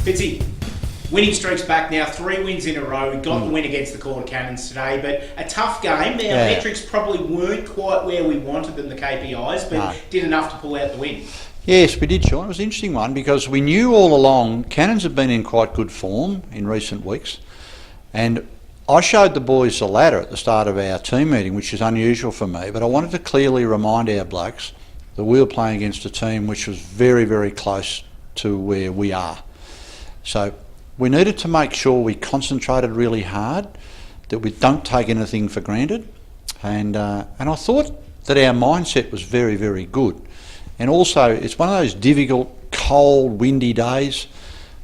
Fitzy, winning streak's back now, 3 wins in a row. We got the win against the Quarter Cannons today, but a tough game. Our metrics probably weren't quite where we wanted them, the KPIs, but did enough to pull out the win. Yes, we did, Sean. It was an interesting one because we knew all along Cannons have been in quite good form in recent weeks, and I showed the boys the ladder at the start of our team meeting, which is unusual for me, but I wanted to clearly remind our blokes that we were playing against a team which was very, very close to where we are. So we needed to make sure we concentrated really hard, that we don't take anything for granted, and I thought that our mindset was very, very good. And also, it's one of those difficult, cold, windy days.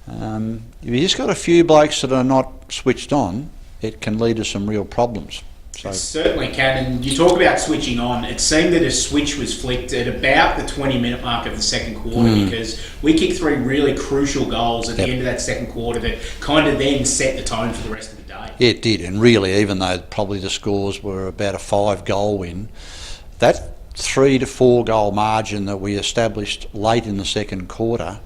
If you just got a few blokes that are not switched on, it can lead to some real problems. So. It certainly can, and you talk about switching on. It seemed that a switch was flicked at about the 20-minute mark of the second quarter because we kicked 3 really crucial goals at the end of that second quarter that kind of then set the tone for the rest of the day. Yeah, it did, and really, even though probably the scores were about a 5-goal win, that 3 to 4 goal margin that we established late in the second quarter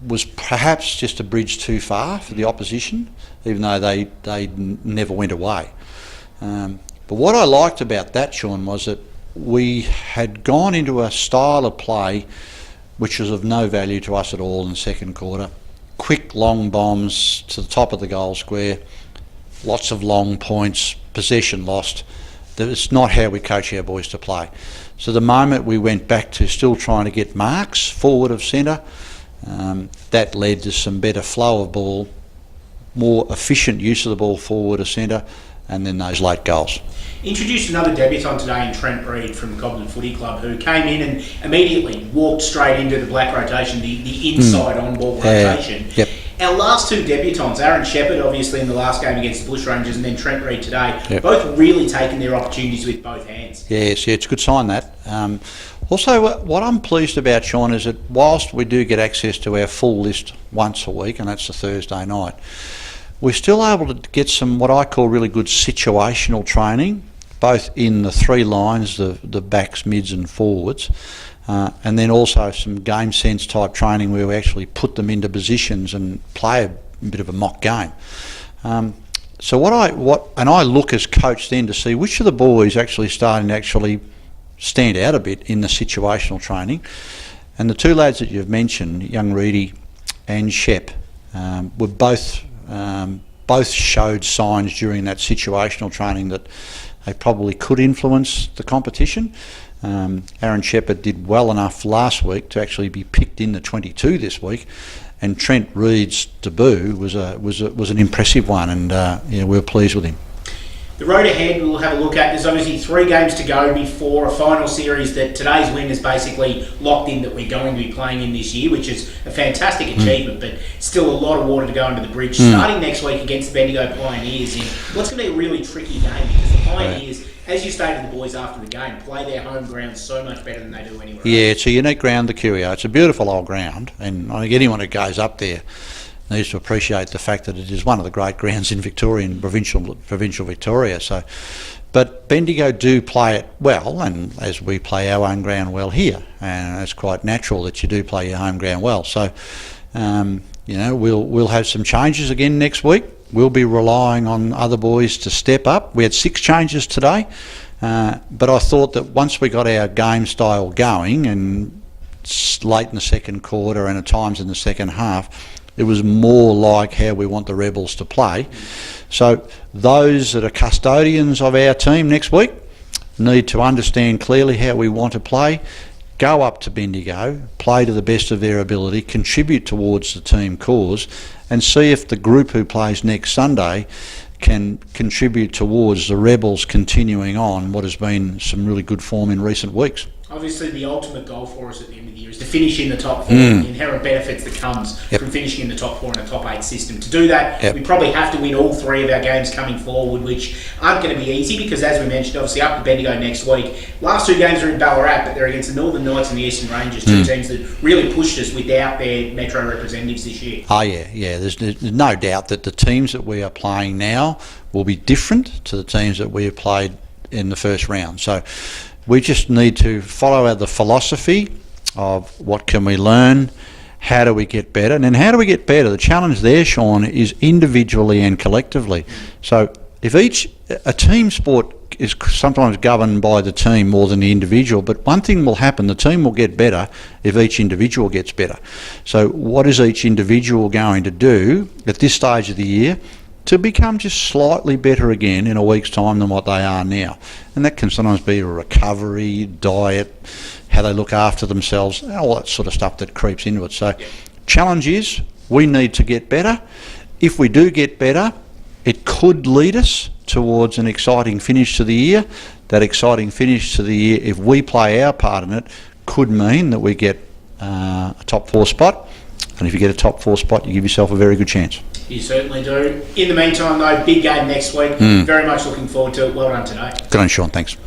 was perhaps just a bridge too far for the opposition, even though they never went away. But what I liked about that, Sean, was that we had gone into a style of play which was of no value to us at all in the second quarter. Quick long bombs to the top of the goal square, lots of long points, possession lost. That's not how we coach our boys to play. So the moment we went back to still trying to get marks forward of centre, that led to some better flow of ball, more efficient use of the ball forward of centre, and then those late goals. Introduced another debutant today in Trent Reid from the Cobden Footy Club, who came in and immediately walked straight into the black rotation, the inside on-ball rotation. Yep. Our last 2 debutants, Aaron Shepherd obviously in the last game against the Bushrangers, and then Trent Reid today, both really taking their opportunities with both hands. Yes, it's a good sign that. Also, what I'm pleased about, Sean, is that whilst we do get access to our full list once a week, and that's the Thursday night, we're still able to get some what I call really good situational training, both in the 3 lines, the backs, mids and forwards, and then also some game sense type training where we actually put them into positions and play a bit of a mock game. So I look as coach then to see which of the boys actually starting to actually stand out a bit in the situational training. And the 2 lads that you've mentioned, young Reedy and Shep, were both showed signs during that situational training that they probably could influence the competition. Aaron Shepherd did well enough last week to actually be picked in the 22 this week, and Trent Reid's debut was an impressive one, and we were pleased with him. The road ahead we'll have a look at. There's obviously 3 games to go before a final series that today's win is basically locked in that we're going to be playing in this year, which is a fantastic achievement, but still a lot of water to go under the bridge. Starting next week against the Bendigo Pioneers in what's going to be a really tricky game because the Pioneers, as you stated to the boys after the game, play their home ground so much better than they do anywhere else. Yeah, it's a unique ground, the Curio. It's a beautiful old ground, and I think anyone who goes up there needs to appreciate the fact that it is one of the great grounds in Victoria, in provincial Victoria. So, but Bendigo do play it well, and as we play our own ground well here, and it's quite natural that you do play your home ground well. So, we'll have some changes again next week. We'll be relying on other boys to step up. We had 6 changes today, but I thought that once we got our game style going, and late in the second quarter and at times in the second half, it was more like how we want the Rebels to play. So those that are custodians of our team next week need to understand clearly how we want to play, go up to Bendigo, play to the best of their ability, contribute towards the team cause, and see if the group who plays next Sunday can contribute towards the Rebels continuing on what has been some really good form in recent weeks. Obviously, the ultimate goal for us at the end of the year is to finish in the top 4, the inherent benefits that comes from finishing in the top 4 in a top 8 system. To do that, we probably have to win all 3 of our games coming forward, which aren't going to be easy because, as we mentioned, obviously up to Bendigo next week. Last 2 games are in Ballarat, but they're against the Northern Knights and the Eastern Rangers, 2 teams that really pushed us without their Metro representatives this year. Oh yeah. There's no doubt that the teams that we are playing now will be different to the teams that we have played in the first round. So we just need to follow the philosophy of what can we learn, how do we get better? And then how do we get better? The challenge there, Sean, is individually and collectively. So if a team sport is sometimes governed by the team more than the individual, but one thing will happen, the team will get better if each individual gets better. So what is each individual going to do at this stage of the year to become just slightly better again in a week's time than what they are now? And that can sometimes be a recovery, diet, how they look after themselves, all that sort of stuff that creeps into it. So challenge is we need to get better. If we do get better, it could lead us towards an exciting finish to the year. That exciting finish to the year, if we play our part in it, could mean that we get a top 4 spot. And if you get a top 4 spot, you give yourself a very good chance. You certainly do. In the meantime, though, big game next week. Very much looking forward to it. Well done today. Good on, Sean. Thanks.